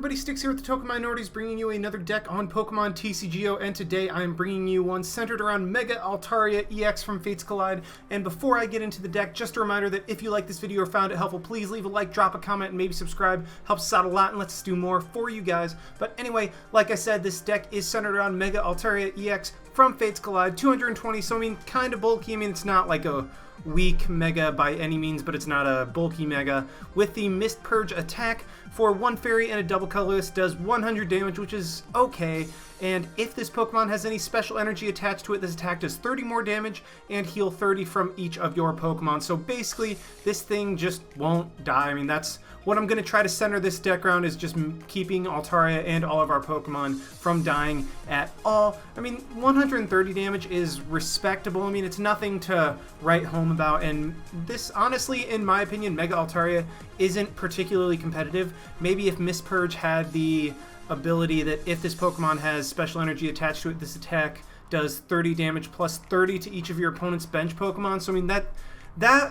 everybody, Sticks here with the Token Minorities, bringing you another deck on Pokemon TCGO, and today I am bringing you one centered around Mega Altaria EX from Fates Collide. And before I get into the deck, just a reminder that if you like this video or found it helpful, please leave a like, drop a comment, and maybe subscribe. Helps us out a lot and lets us do more for you guys. But anyway, like I said, this deck is centered around Mega Altaria EX from Fates Collide, 220, so I mean, kind of bulky. I mean, it's not like a weak Mega by any means, but it's not a bulky Mega. With the Mist Purge attack, for one fairy and a double colorless, does 100 damage, which is okay. And if this Pokemon has any special energy attached to it, this attack does 30 more damage and heal 30 from each of your Pokemon. So basically, this thing just won't die. I mean, that's what I'm going to try to center this deck around, is just keeping Altaria and all of our Pokemon from dying at all. I mean, 130 damage is respectable. I mean, it's nothing to write home about, and this, honestly, in my opinion, Mega Altaria isn't particularly competitive. Maybe if Mist Purge had the ability that if this Pokemon has special energy attached to it, this attack does 30 damage plus 30 to each of your opponent's bench Pokemon. So I mean, that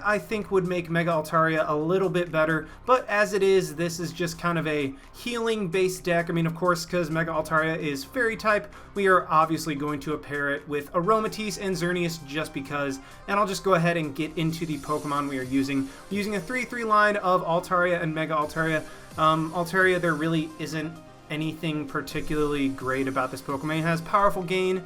I think would make Mega Altaria a little bit better, but as it is, this is just kind of a healing based deck. I mean, of course, because Mega Altaria is fairy type, we are obviously going to pair it with Aromatisse and Xerneas just because, and I'll just go ahead and get into the Pokemon we are using. We're using a 3-3 line of Altaria and Mega Altaria. Altaria, there really isn't anything particularly great about this Pokemon. It has powerful gain.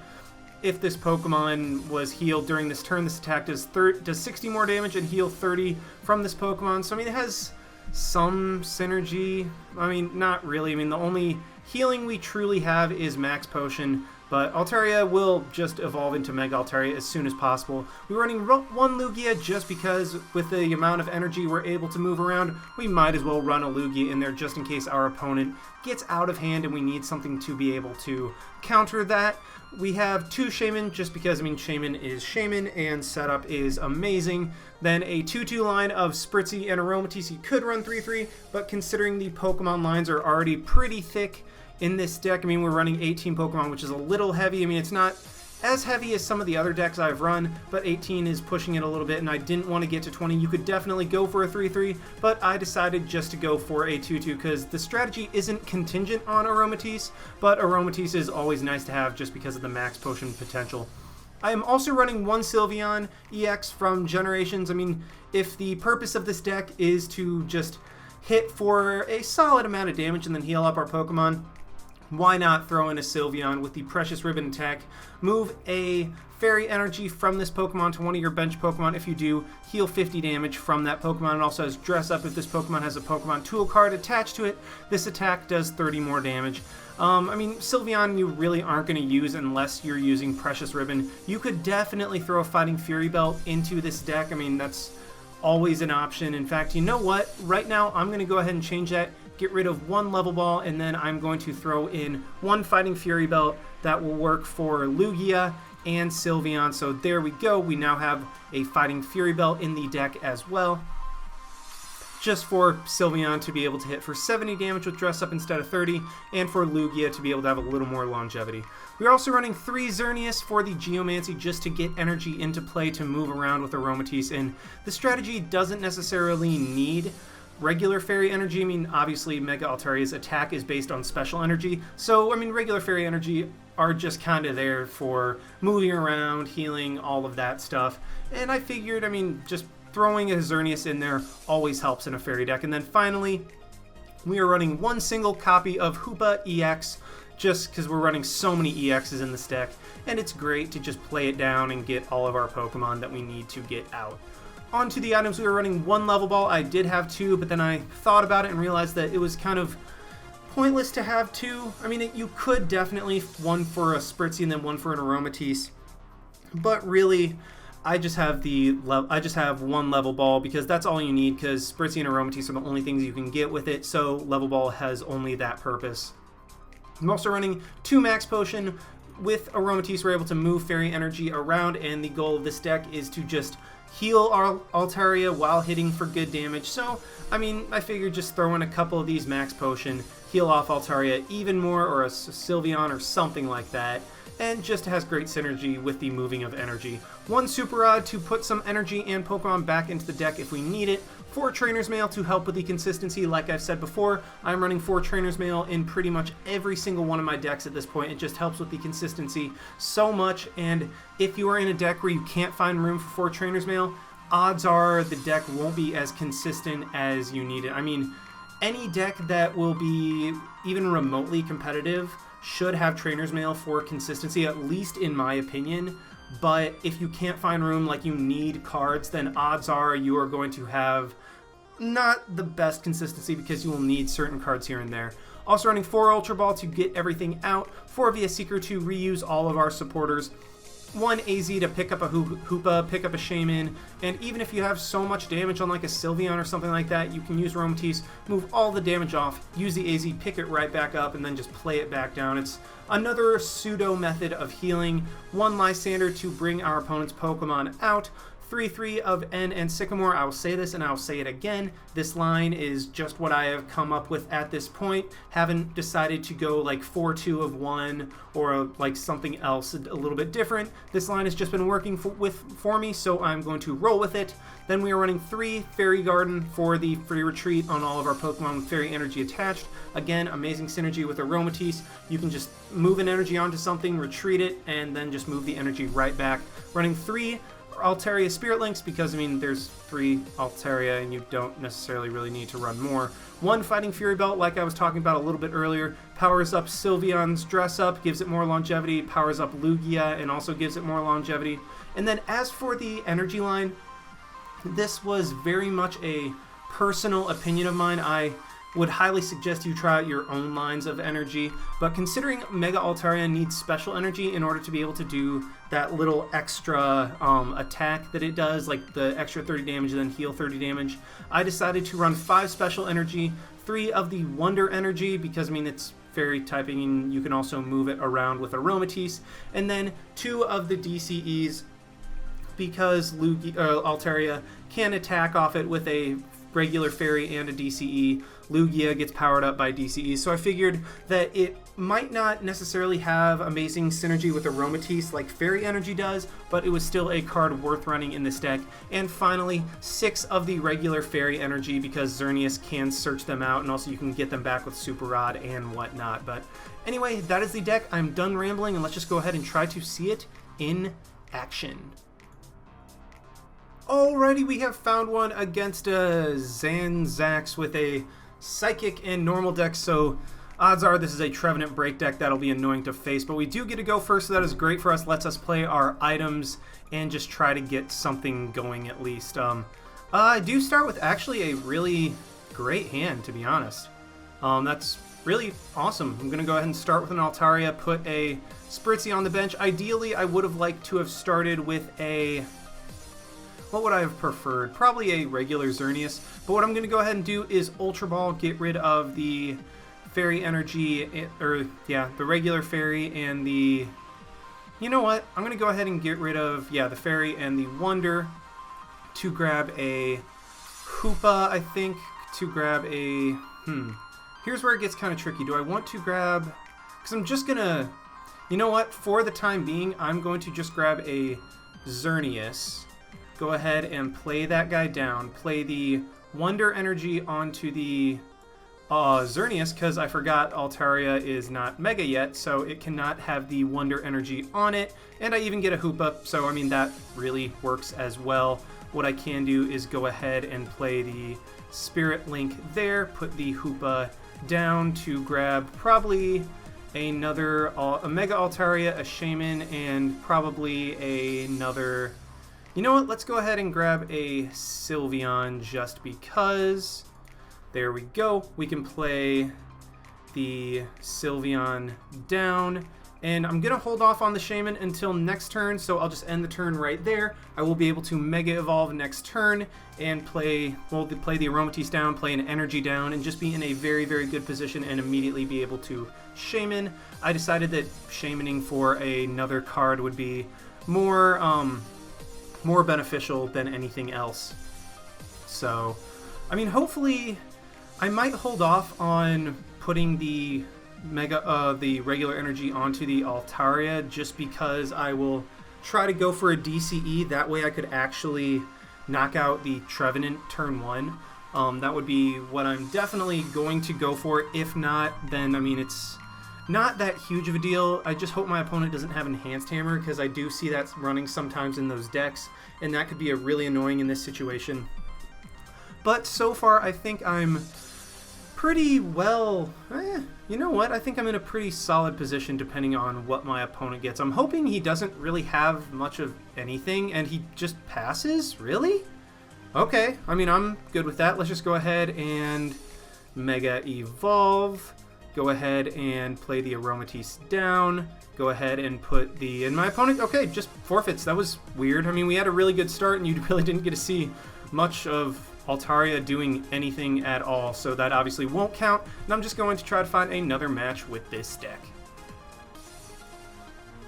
If this Pokemon was healed during this turn, this attack does 60 more damage and heal 30 from this Pokemon. So I mean, it has some synergy. I mean, not really. I mean, the only healing we truly have is Max Potion, but Altaria will just evolve into Mega Altaria as soon as possible. We're running one Lugia just because with the amount of energy we're able to move around, we might as well run a Lugia in there just in case our opponent gets out of hand and we need something to be able to counter that. We have two Shaman just because, I mean, Shaman is Shaman and setup is amazing. Then a 2-2 line of Spritzy and Aromatisse. You could run 3-3, but considering the Pokemon lines are already pretty thick in this deck, I mean, we're running 18 Pokemon, which is a little heavy. I mean, it's not as heavy as some of the other decks I've run, but 18 is pushing it a little bit, and I didn't want to get to 20. You could definitely go for a 3-3, but I decided just to go for a 2-2 because the strategy isn't contingent on Aromatisse, but Aromatisse is always nice to have just because of the Max Potion potential. I am also running one Sylveon EX from Generations. I mean, if the purpose of this deck is to just hit for a solid amount of damage and then heal up our Pokemon, why not throw in a Sylveon with the Precious Ribbon attack? Move a Fairy Energy from this Pokemon to one of your bench Pokemon. If you do, heal 50 damage from that Pokemon. It also has Dress Up. If this Pokemon has a Pokemon Tool card attached to it, this attack does 30 more damage. I mean, Sylveon you really aren't going to use unless you're using Precious Ribbon. You could definitely throw a Fighting Fury Belt into this deck. I mean, that's always an option. In fact, you know what? Right now, I'm going to go ahead and change that. Get rid of one Level Ball, and then I'm going to throw in one Fighting Fury Belt that will work for Lugia and Sylveon. So there we go. We now have a Fighting Fury Belt in the deck as well, just for Sylveon to be able to hit for 70 damage with Dress Up instead of 30, and for Lugia to be able to have a little more longevity. We're also running 3 Xerneas for the Geomancy just to get energy into play to move around with Aromatisse, and the strategy doesn't necessarily need regular fairy energy. I mean, obviously Mega Altaria's attack is based on special energy, so I mean, regular fairy energy are just kind of there for moving around, healing, all of that stuff. And I figured, I mean, just throwing a Xerneas in there always helps in a fairy deck. And then finally, we are running one single copy of Hoopa EX just because we're running so many EXs in this deck, and it's great to just play it down and get all of our Pokemon that we need to get out. Onto the items, we were running one Level Ball. I did have 2, but then I thought about it and realized that it was kind of pointless to have 2. I mean, you could definitely one for a Spritzy and then one for an Aromatisse, but really, I just have one Level Ball because that's all you need, because Spritzy and Aromatisse are the only things you can get with it, so Level Ball has only that purpose. I'm also running 2 Max Potion. With Aromatisse, we're able to move Fairy Energy around, and the goal of this deck is to just heal our Altaria while hitting for good damage. So, I mean, I figured just throw in a couple of these Max Potion, heal off Altaria even more, or a Sylveon or something like that, and just has great synergy with the moving of energy. One Super Rod to put some energy and Pokemon back into the deck if we need it. 4 Trainer's Mail to help with the consistency. Like I've said before, I'm running 4 Trainer's Mail in pretty much every single one of my decks at this point. It just helps with the consistency so much, and if you are in a deck where you can't find room for 4 Trainer's Mail, odds are the deck won't be as consistent as you need it. I mean, any deck that will be even remotely competitive should have Trainer's Mail for consistency, at least in my opinion. But if you can't find room, like you need cards, then odds are you are going to have not the best consistency because you will need certain cards here and there. Also running 4 Ultra Ball to get everything out, 4 Via Seeker to reuse all of our supporters, 1 AZ to pick up a Hoopa, pick up a Shaman, and even if you have so much damage on like a Sylveon or something like that, you can use Aromatisse, move all the damage off, use the AZ, pick it right back up, and then just play it back down. It's another pseudo method of healing. 1 Lysander to bring our opponent's Pokemon out. 3-3 of N and Sycamore. I will say this and I will say it again. This line is just what I have come up with at this point. Haven't decided to go like 4-2 of 1 or like something else a little bit different. This line has just been working for me, so I'm going to roll with it. Then we are running 3 Fairy Garden for the free retreat on all of our Pokemon with Fairy Energy attached. Again, amazing synergy with Aromatisse. You can just move an energy onto something, retreat it, and then just move the energy right back. Running 3 Altaria Spirit Links because, I mean, there's 3 Altaria and you don't necessarily really need to run more. 1 Fighting Fury Belt, like I was talking about a little bit earlier, powers up Sylveon's Dress Up, gives it more longevity, powers up Lugia, and also gives it more longevity. And then as for the energy line, this was very much a personal opinion of mine. I would highly suggest you try out your own lines of energy, but considering Mega Altaria needs special energy in order to be able to do that little extra attack that it does, like the extra 30 damage and then heal 30 damage, I decided to run 5 special energy, 3 of the Wonder Energy, because I mean it's fairy typing and you can also move it around with Aromatisse, and then 2 of the DCEs because Altaria can attack off it with a regular fairy and a DCE. Lugia gets powered up by DCE, so I figured that it might not necessarily have amazing synergy with Aromatisse like Fairy Energy does, but it was still a card worth running in this deck. And finally, 6 of the regular Fairy Energy because Xerneas can search them out, and also you can get them back with Super Rod and whatnot. But anyway, that is the deck. I'm done rambling, and let's just go ahead and try to see it in action. Alrighty, we have found one against a Zanzax with a Psychic and normal deck, so odds are this is a Trevenant Break deck that'll be annoying to face, but we do get to go first, so that is great for us. Lets us play our items and just try to get something going at least. I do start with actually a really great hand, to be honest. That's really awesome. I'm going to go ahead and start with an Altaria, put a Spritzy on the bench. Ideally, I would have liked to have started with a... what would I have preferred? Probably a regular Xerneas, but what I'm going to go ahead and do is Ultra Ball, get rid of the Fairy Energy, or yeah, the regular Fairy and the... you know what? I'm going to go ahead and get rid of, yeah, the Fairy and the Wonder to grab a Hoopa, I think, to grab a... Here's where it gets kind of tricky. Do I want to grab... because I'm just going to... you know what? For the time being, I'm going to just grab a Xerneas. Go ahead and play that guy down. Play the Wonder Energy onto the Xerneas, because I forgot Altaria is not Mega yet, so it cannot have the Wonder Energy on it. And I even get a Hoopa, so I mean that really works as well. What I can do is go ahead and play the Spirit Link there, put the Hoopa down to grab probably another a Mega Altaria, a Shaman, and probably another... you know what? Let's go ahead and grab a Sylveon just because. There we go. We can play the Sylveon down. And I'm going to hold off on the Shaman until next turn, so I'll just end the turn right there. I will be able to Mega Evolve next turn and play the Aromatisse down, play an Energy down, and just be in a very, very good position and immediately be able to Shaman. I decided that Shamaning for another card would be more beneficial than anything else. So, I mean, hopefully, I might hold off on putting the the regular energy onto the Altaria just because I will try to go for a DCE. That way I could actually knock out the Trevenant turn 1. That would be what I'm definitely going to go for. If not, then, I mean, it's not that huge of a deal. I just hope my opponent doesn't have Enhanced Hammer, because I do see that running sometimes in those decks, and that could be a really annoying in this situation. But so far, I think I'm pretty well... you know what? I think I'm in a pretty solid position depending on what my opponent gets. I'm hoping he doesn't really have much of anything, and he just passes? Really? Okay, I mean, I'm good with that. Let's just go ahead and Mega Evolve. Go ahead and play the Aromatisse down. Go ahead and put the... And my opponent, okay, just forfeits. That was weird. I mean, we had a really good start, and you really didn't get to see much of Altaria doing anything at all, so that obviously won't count, and I'm just going to try to find another match with this deck.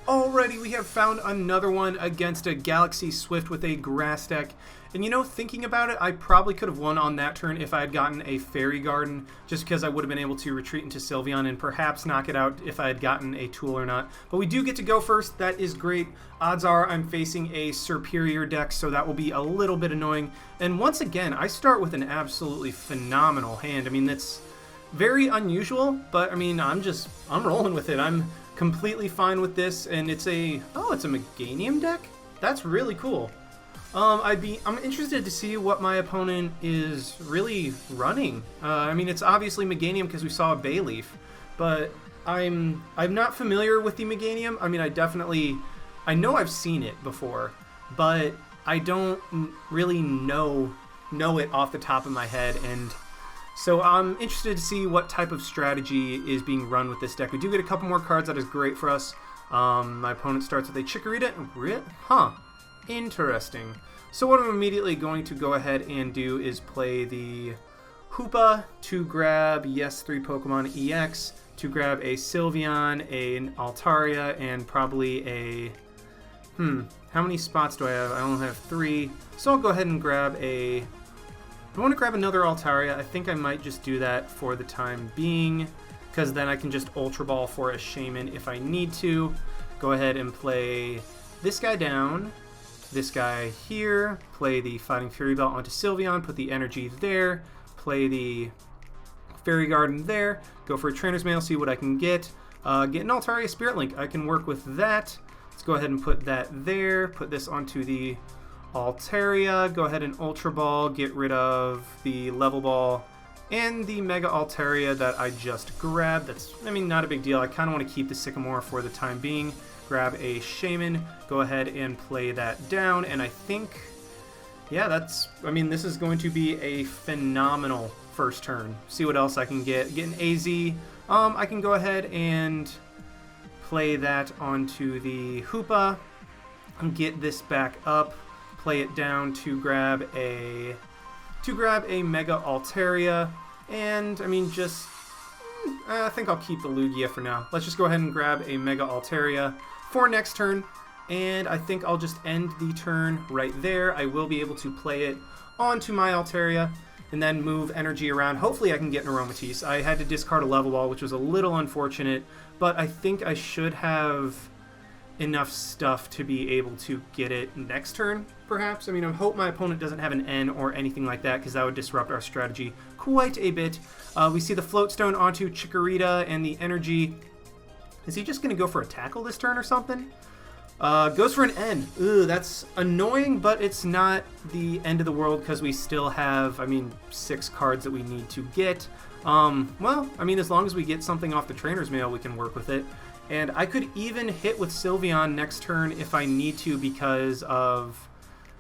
Alrighty, we have found another one against a Galaxy Swift with a grass deck. And you know, thinking about it, I probably could have won on that turn if I had gotten a Fairy Garden, just because I would have been able to retreat into Sylveon and perhaps knock it out if I had gotten a tool or not. But we do get to go first. That is great. Odds are I'm facing a superior deck, so that will be a little bit annoying. And once again, I start with an absolutely phenomenal hand. I mean, that's very unusual, but I mean, I'm rolling with it. I'm completely fine with this, and it's a Meganium deck? That's really cool. I'm interested to see what my opponent is really running. I mean, it's obviously Meganium because we saw a Bayleaf, but I'm not familiar with the Meganium. I mean, I know I've seen it before, but I don't really know it off the top of my head, and so I'm interested to see what type of strategy is being run with this deck. We do get a couple more cards. That is great for us. My opponent starts with a Chikorita. Huh. Interesting. So what I'm immediately going to go ahead and do is play the Hoopa to grab, yes, 3 Pokemon EX, to grab a Sylveon, an Altaria, and probably a... how many spots do I have? I only have 3. So I'll go ahead and grab a... I want to grab another Altaria. I think I might just do that for the time being, because then I can just Ultra Ball for a Shaman if I need to. Go ahead and play this guy down, this guy here, play the Fighting Fury Belt onto Sylveon, put the energy there, play the Fairy Garden there, go for a Trainer's Mail, see what I can get. Get an Altaria Spirit Link. I can work with that. Let's go ahead and put that there, put this onto the Altaria, go ahead and Ultra Ball, get rid of the Level Ball and the Mega Altaria that I just grabbed. That's, I mean, not a big deal. I kind of want to keep the Sycamore for the time being. Grab a Shaman, go ahead and play that down, and I think, yeah, I mean, this is going to be a phenomenal first turn. See what else I can get. Get an AZ. I can go ahead and play that onto the Hoopa and get this back up. Play it down to grab a Mega Altaria, and I mean, just I think I'll keep the Lugia for now. Let's just go ahead and grab a Mega Altaria for next turn, and I think I'll just end the turn right there. I will be able to play it onto my Altaria and then move energy around. Hopefully I can get an Aromatisse. I had to discard a Level Ball, which was a little unfortunate, but I think I should have enough stuff to be able to get it next turn, perhaps. I mean, I hope my opponent doesn't have an N or anything like that, because that would disrupt our strategy quite a bit. We see the Float Stone onto Chikorita and the energy. Is he just going to go for a Tackle this turn or something? Goes for an N. Ooh, that's annoying, but it's not the end of the world, because we still have, I mean, 6 cards that we need to get. Well, I mean, as long as we get something off the Trainer's Mail, we can work with it. And I could even hit with Sylveon next turn if I need to, because of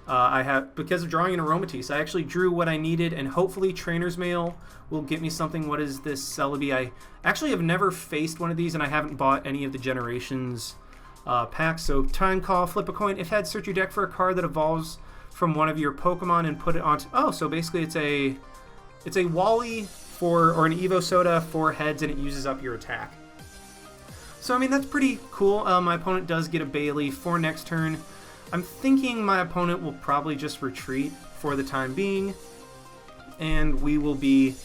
drawing an Aromatisse. I actually drew what I needed, and hopefully Trainer's Mail will get me something. What is this Celebi? I actually have never faced one of these, and I haven't bought any of the Generations packs. So Time Call, flip a coin. If had, search your deck for a card that evolves from one of your Pokemon and put it onto... Oh, so basically it's a Wally or an Evo Soda for heads, and it uses up your attack. So, I mean, that's pretty cool. My opponent does get a Bayleaf for next turn. I'm thinking my opponent will probably just retreat for the time being, and we will be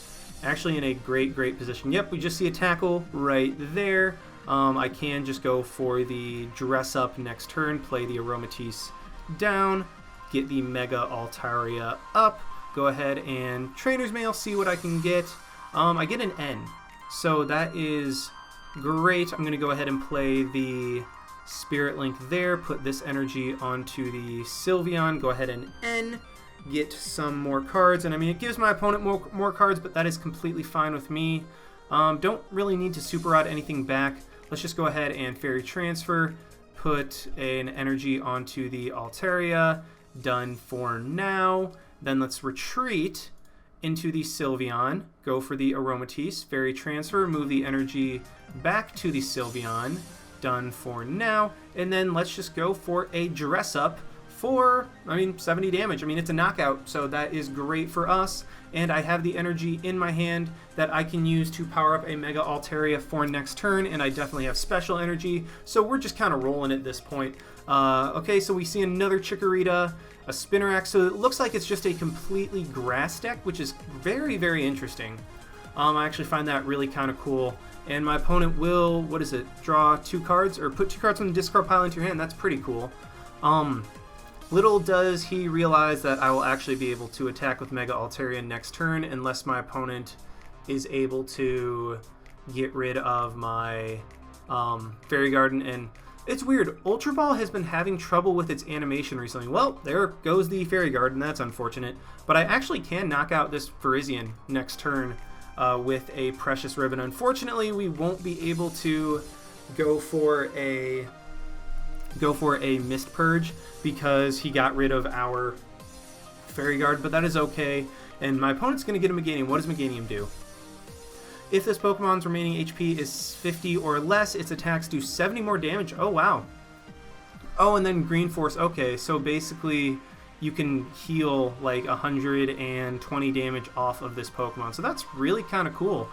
actually in a great position. Yep, we just see a Tackle right there. I can just go for the Dress Up next turn, play the Aromatisse down, get the Mega Altaria up, go ahead and Trainer's Mail, see what I can get. I get an N, so that is great. I'm going to go ahead and play the Spirit Link there, put this energy onto the Sylveon, go ahead and N, get some more cards, and I mean, it gives my opponent more cards, but that is completely fine with me. Don't really need to Super Rod anything back. Let's just go ahead and Fairy Transfer, put an energy onto the Altaria, done for now. Then let's retreat into the Sylveon, go for the Aromatisse, Fairy Transfer, move the energy back to the Sylveon, done for now. And then let's just go for a Dress Up for, 70 damage. I mean, it's a knockout, so that is great for us. And I have the energy in my hand that I can use to power up a Mega Altaria for next turn, and I definitely have special energy, so we're just kind of rolling at this point. Okay, so we see another Chikorita, a Spinarak, so it looks like it's just a completely grass deck, which is very, very interesting. I actually find that really kind of cool. And my opponent will, draw 2 cards, or put 2 cards from the discard pile into your hand. That's pretty cool. Little does he realize that I will actually be able to attack with Mega Altaria next turn unless my opponent is able to get rid of my Fairy Garden. And it's weird, Ultra Ball has been having trouble with its animation recently. Well, there goes the Fairy Garden, that's unfortunate. But I actually can knock out this Virizion next turn with a Precious Ribbon. Unfortunately, we won't be able to go for a Mist Purge because he got rid of our Fairy Guard, but that is okay. And my opponent's going to get a Meganium. What does Meganium do? If this Pokemon's remaining HP is 50 or less, its attacks do 70 more damage. Oh, wow. Oh, and then Green Force. Okay, so basically you can heal like 120 damage off of this Pokemon. So that's really kind of cool.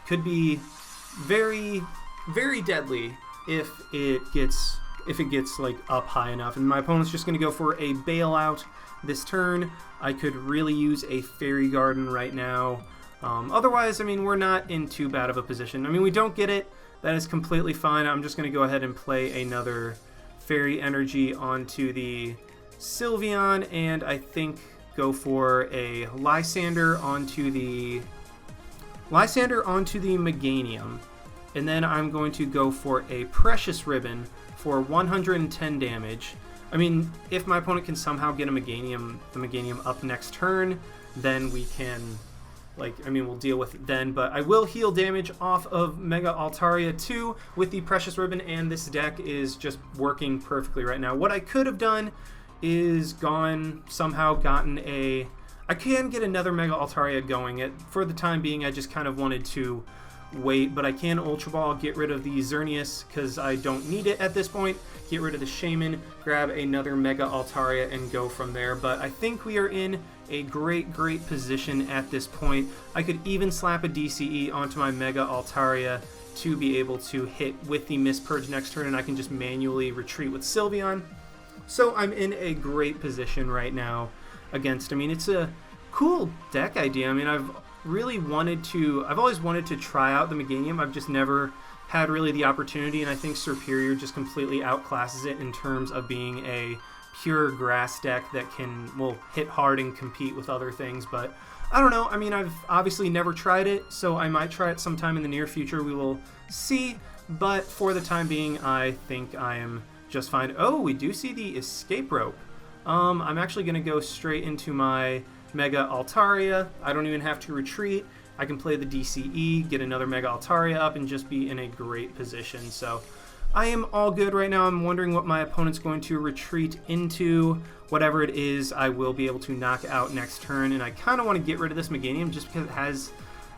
Could be very, very deadly if it gets like up high enough. And my opponent's just going to go for a Bailout this turn. I could really use a Fairy Garden right now. Otherwise, I mean, we're not in too bad of a position. I mean, we don't get it. That is completely fine. I'm just going to go ahead and play another Fairy Energy onto the Sylveon, and I think go for a Lysander onto the Meganium. And then I'm going to go for a Precious Ribbon for 110 damage. I mean, if my opponent can somehow get the Meganium up next turn, then we can, we'll deal with it then. But I will heal damage off of Mega Altaria 2 with the Precious Ribbon, and this deck is just working perfectly right now. What I could have done is gotten a... I can get another Mega Altaria going. For the time being, I just kind of wanted to wait, but I can Ultra Ball, get rid of the Xerneas because I don't need it at this point, get rid of the Shaman, grab another Mega Altaria, and go from there. But I think we are in a great, great position at this point. I could even slap a DCE onto my Mega Altaria to be able to hit with the Mist Purge next turn, and I can just manually retreat with Sylveon. So I'm in a great position right now against, it's a cool deck idea. I mean, I've always wanted to try out the Meganium. I've just never had really the opportunity, and I think Serperior just completely outclasses it in terms of being a pure grass deck that can, hit hard and compete with other things. But I don't know. I mean, I've obviously never tried it, so I might try it sometime in the near future. We will see. But for the time being, I think I am just fine. Oh, we do see the Escape Rope. I'm actually going to go straight into my Mega Altaria. I don't even have to retreat. I can play the DCE, get another Mega Altaria up, and just be in a great position. So I am all good right now. I'm wondering what my opponent's going to retreat into. Whatever it is, I will be able to knock out next turn. And I kind of want to get rid of this Meganium just because it has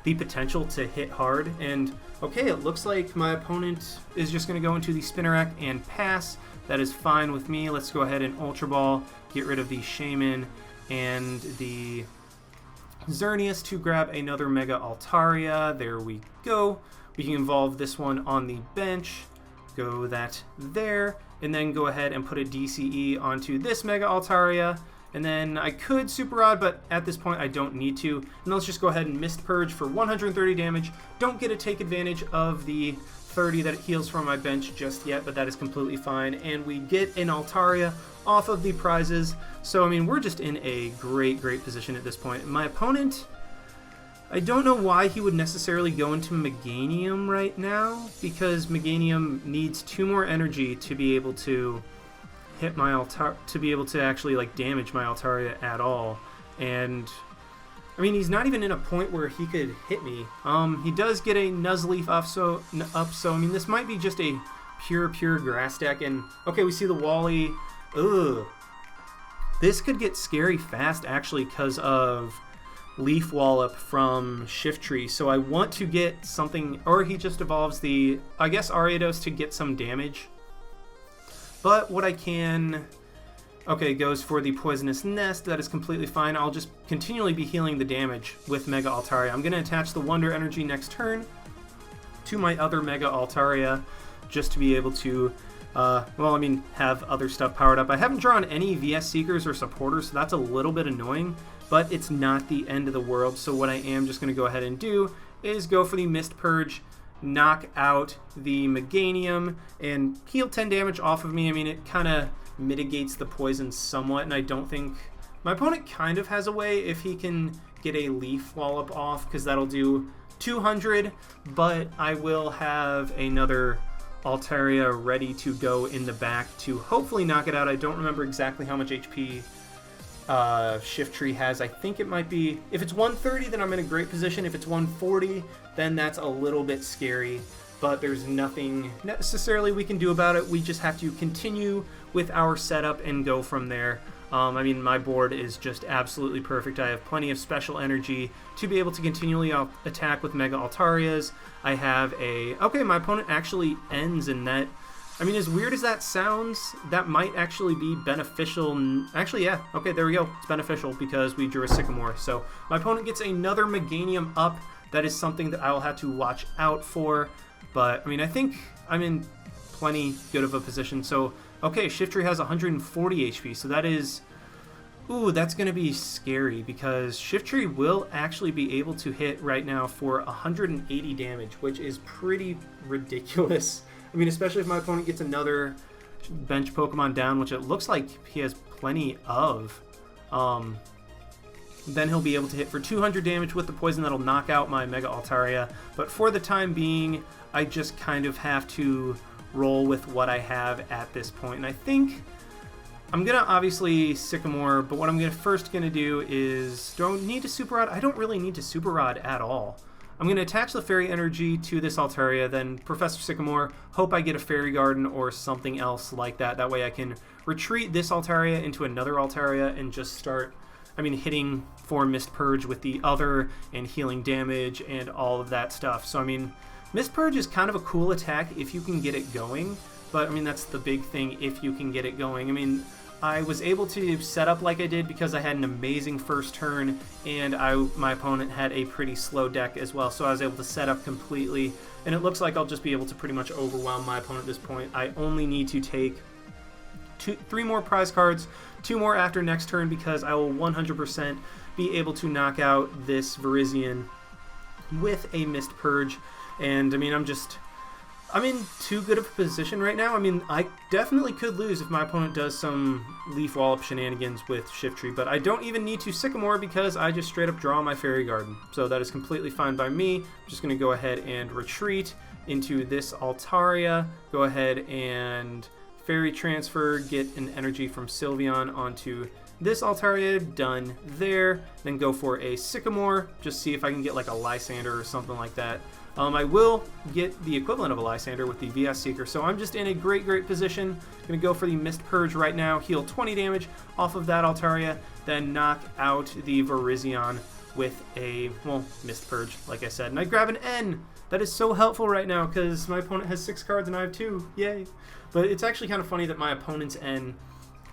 the potential to hit hard. And okay, it looks like my opponent is just going to go into the Spinarak and pass. That is fine with me. Let's go ahead and Ultra Ball, get rid of the Shaman and the Xerneas to grab another Mega Altaria. There we go. We can involve this one on the bench. Go that there. And then go ahead and put a DCE onto this Mega Altaria. And then I could Super Rod, but at this point I don't need to. And let's just go ahead and Mist Purge for 130 damage. Don't get to take advantage of the 30 that it heals from my bench just yet, but that is completely fine. And we get an Altaria off of the prizes. So, I mean, we're just in a great position at this point. My opponent, I don't know why he would necessarily go into Meganium right now, because Meganium needs 2 more energy to be able to hit my Altaria, to be able to actually like damage my Altaria at all. And I mean, he's not even in a point where he could hit me. He does get a Nuzleaf up, so I mean, this might be just a pure grass deck. And okay, we see the Wally. Ugh. This could get scary fast actually because of Leaf Wallop from Shiftry. So I want to get something, or he just evolves the, I guess, Ariados to get some damage. But what I can, okay, goes for the Poisonous Nest. That is completely fine. I'll just continually be healing the damage with Mega Altaria. I'm going to attach the Wonder Energy next turn to my other Mega Altaria just to be able to, well, I mean, have other stuff powered up. I haven't drawn any VS Seekers or Supporters, so that's a little bit annoying, but it's not the end of the world. So what I am just going to go ahead and do is go for the Mist Purge, knock out the Meganium, and heal 10 damage off of me. I mean, it kind of mitigates the poison somewhat, and I don't think... My opponent kind of has a way if he can get a Leaf Wallop off, because that'll do 200, but I will have another Altaria ready to go in the back to hopefully knock it out. I don't remember exactly how much HP Shiftry has. I think it might be, if it's 130, then I'm in a great position. If it's 140, then that's a little bit scary, but there's nothing necessarily we can do about it. We just have to continue with our setup and go from there. I mean, my board is just absolutely perfect. I have plenty of special energy to be able to continually attack with Mega Altarias. I have a... Okay, my opponent actually ends in that. I mean, as weird as that sounds, that might actually be beneficial. Actually, yeah. Okay, there we go. It's beneficial because we drew a Sycamore. So my opponent gets another Meganium up. That is something that I will have to watch out for. But, I mean, I think I'm in plenty good of a position. So, okay, Shiftry has 140 HP. So that is... Ooh, that's going to be scary because Shiftry will actually be able to hit right now for 180 damage, which is pretty ridiculous. I mean, especially if my opponent gets another bench Pokemon down, which it looks like he has plenty of. Then he'll be able to hit for 200 damage with the poison that'll knock out my Mega Altaria. But for the time being, I just kind of have to roll with what I have at this point. And I think I'm going to obviously Sycamore, but what I'm first going to do is, do I need to Super Rod? I don't really need to Super Rod at all. I'm going to attach the Fairy Energy to this Altaria, then Professor Sycamore, hope I get a Fairy Garden or something else like that. That way I can retreat this Altaria into another Altaria and just start, I mean, hitting for Mist Purge with the other and healing damage and all of that stuff. So, I mean, Mist Purge is kind of a cool attack if you can get it going, but, I mean, that's the big thing, if you can get it going. I mean, I was able to set up like I did because I had an amazing first turn, and my opponent had a pretty slow deck as well, so I was able to set up completely, and it looks like I'll just be able to pretty much overwhelm my opponent at this point. I only need to take 3 more prize cards, 2 more after next turn, because I will 100% be able to knock out this Virizion with a Mist Purge, and I mean, I'm in too good of a position right now. I mean, I definitely could lose if my opponent does some Leaf Wallop shenanigans with Shiftry, but I don't even need to Sycamore because I just straight up draw my Fairy Garden. So that is completely fine by me. I'm just going to go ahead and retreat into this Altaria, go ahead and Fairy Transfer, get an energy from Sylveon onto this Altaria, done there. Then go for a Sycamore, just see if I can get like a Lysander or something like that. I will get the equivalent of a Lysander with the VS Seeker, so I'm just in a great position. Going to go for the Mist Purge right now, heal 20 damage off of that Altaria, then knock out the Virizion with a, well, Mist Purge, like I said. And I grab an N! That is so helpful right now, because my opponent has 6 cards and I have 2. Yay! But it's actually kind of funny that my opponent's N,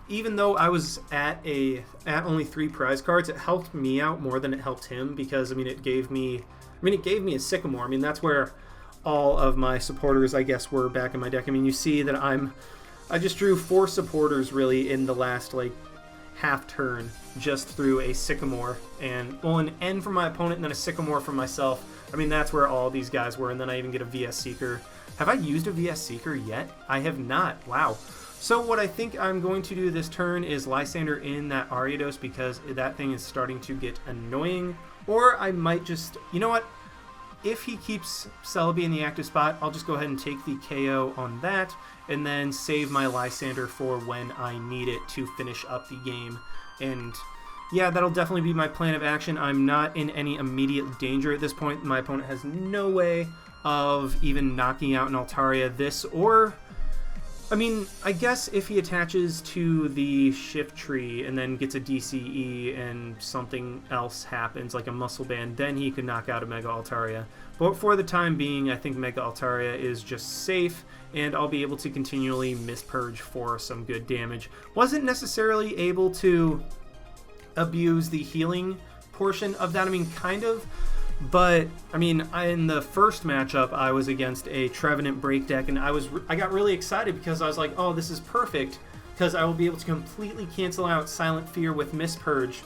even though I was at only 3 prize cards, it helped me out more than it helped him, because, I mean, it gave me a Sycamore. I mean, that's where all of my supporters, I guess, were back in my deck. I mean, you see that I just drew 4 supporters, really, in the last, like, half turn just through a Sycamore, and well, an N from my opponent and then a Sycamore from myself. I mean, that's where all these guys were, and then I even get a VS Seeker. Have I used a VS Seeker yet? I have not. Wow. So what I think I'm going to do this turn is Lysander in that Ariados, because that thing is starting to get annoying. Or I might just, you know what? If he keeps Celebi in the active spot, I'll just go ahead and take the KO on that, and then save my Lysander for when I need it to finish up the game. And yeah, that'll definitely be my plan of action. I'm not in any immediate danger at this point. My opponent has no way of even knocking out an Altaria this, or I mean, I guess if he attaches to the shift tree and then gets a DCE and something else happens, like a muscle band, then he could knock out a Mega Altaria. But for the time being, I think Mega Altaria is just safe, and I'll be able to continually mispurge for some good damage. Wasn't necessarily able to abuse the healing portion of that. I mean, kind of. But, I mean, in the first matchup, I was against a Trevenant break deck, and I got really excited because I was like, oh, this is perfect, because I will be able to completely cancel out Silent Fear with Mispurge.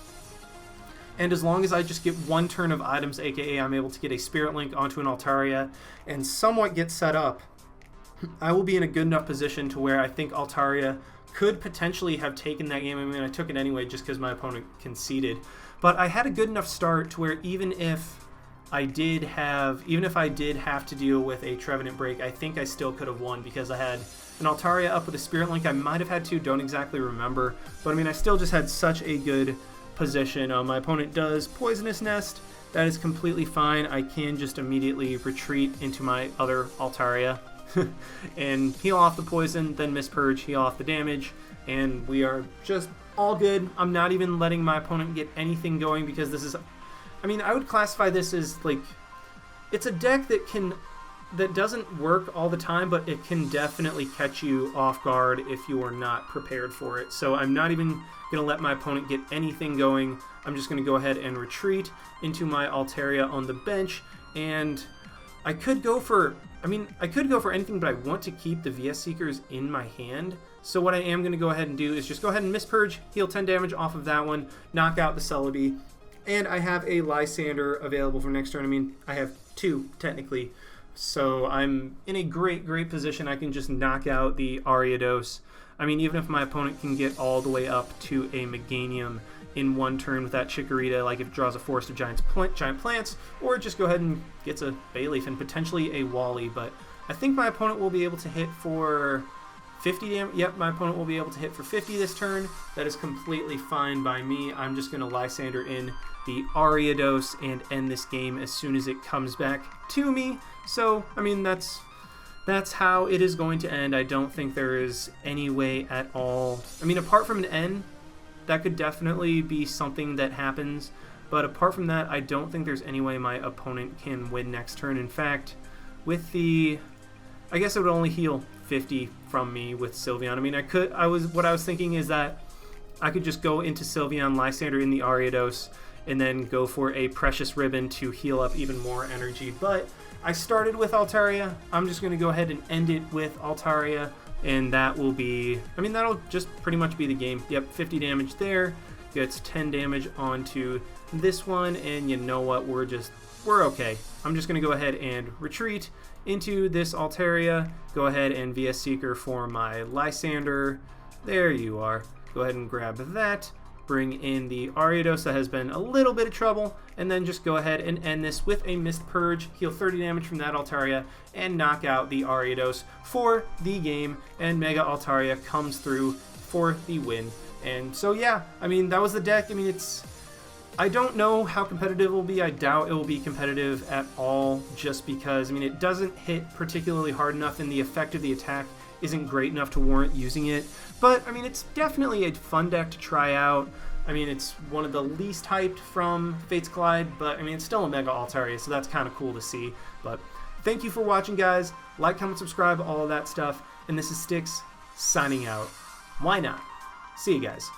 And as long as I just get one turn of items, aka I'm able to get a Spirit Link onto an Altaria and somewhat get set up, I will be in a good enough position to where I think Altaria could potentially have taken that game. I mean, I took it anyway just because my opponent conceded. But I had a good enough start to where even if I did have to deal with a Trevenant break, I think I still could have won because I had an Altaria up with a Spirit Link. I might have had two, don't exactly remember. But I mean, I still just had such a good position. My opponent does Poisonous Nest. That is completely fine. I can just immediately retreat into my other Altaria and heal off the poison, then Mispurge, heal off the damage, and we are just all good. I'm not even letting my opponent get anything going because this is, I mean, I would classify this as like, it's a deck that doesn't work all the time, but it can definitely catch you off guard if you are not prepared for it. So I'm not even going to let my opponent get anything going. I'm just going to go ahead and retreat into my Altaria on the bench, and I could go for anything, but I want to keep the VS Seekers in my hand. So what I am going to go ahead and do is just go ahead and Mispurge, heal 10 damage off of that one, knock out the Celebi, and I have a Lysander available for next turn. I mean, I have two, technically. So I'm in a great position. I can just knock out the Ariados. I mean, even if my opponent can get all the way up to a Meganium in one turn with that Chikorita, like if it draws a Forest of Giant Plants, or just go ahead and gets a Bayleaf and potentially a Wally. But I think my opponent will be able to hit for 50 damage. Yep, my opponent will be able to hit for 50 this turn. That is completely fine by me. I'm just going to Lysander in the Ariados and end this game as soon as it comes back to me. So, I mean, that's how it is going to end. I don't think there is any way at all. I mean, apart from an N, that could definitely be something that happens. But apart from that, I don't think there's any way my opponent can win next turn. In fact, with the, I guess it would only heal 50 from me with Sylveon. I mean, what I was thinking is that I could just go into Sylveon, Lysander in the Ariados, and then go for a Precious Ribbon to heal up even more energy. But I started with Altaria. I'm just going to go ahead and end it with Altaria, and that will be, I mean, that'll just pretty much be the game. Yep, 50 damage there, gets 10 damage onto this one, and you know what, we're okay. I'm just going to go ahead and retreat into this Altaria, go ahead and VS Seeker for my Lysander. There you are. Go ahead and grab that. Bring in the Ariados that has been a little bit of trouble, and then just go ahead and end this with a Mispurge, heal 30 damage from that Altaria, and knock out the Ariados for the game, and Mega Altaria comes through for the win. And so yeah, I mean, that was the deck. I mean, I don't know how competitive it will be. I doubt it will be competitive at all, just because, I mean, it doesn't hit particularly hard enough, and the effect of the attack isn't great enough to warrant using it. But, I mean, it's definitely a fun deck to try out. I mean, it's one of the least hyped from Fates Collide, but, I mean, it's still a Mega Altaria, so that's kind of cool to see. But thank you for watching, guys. Like, comment, subscribe, all of that stuff. And this is Styx, signing out. Why not? See you guys.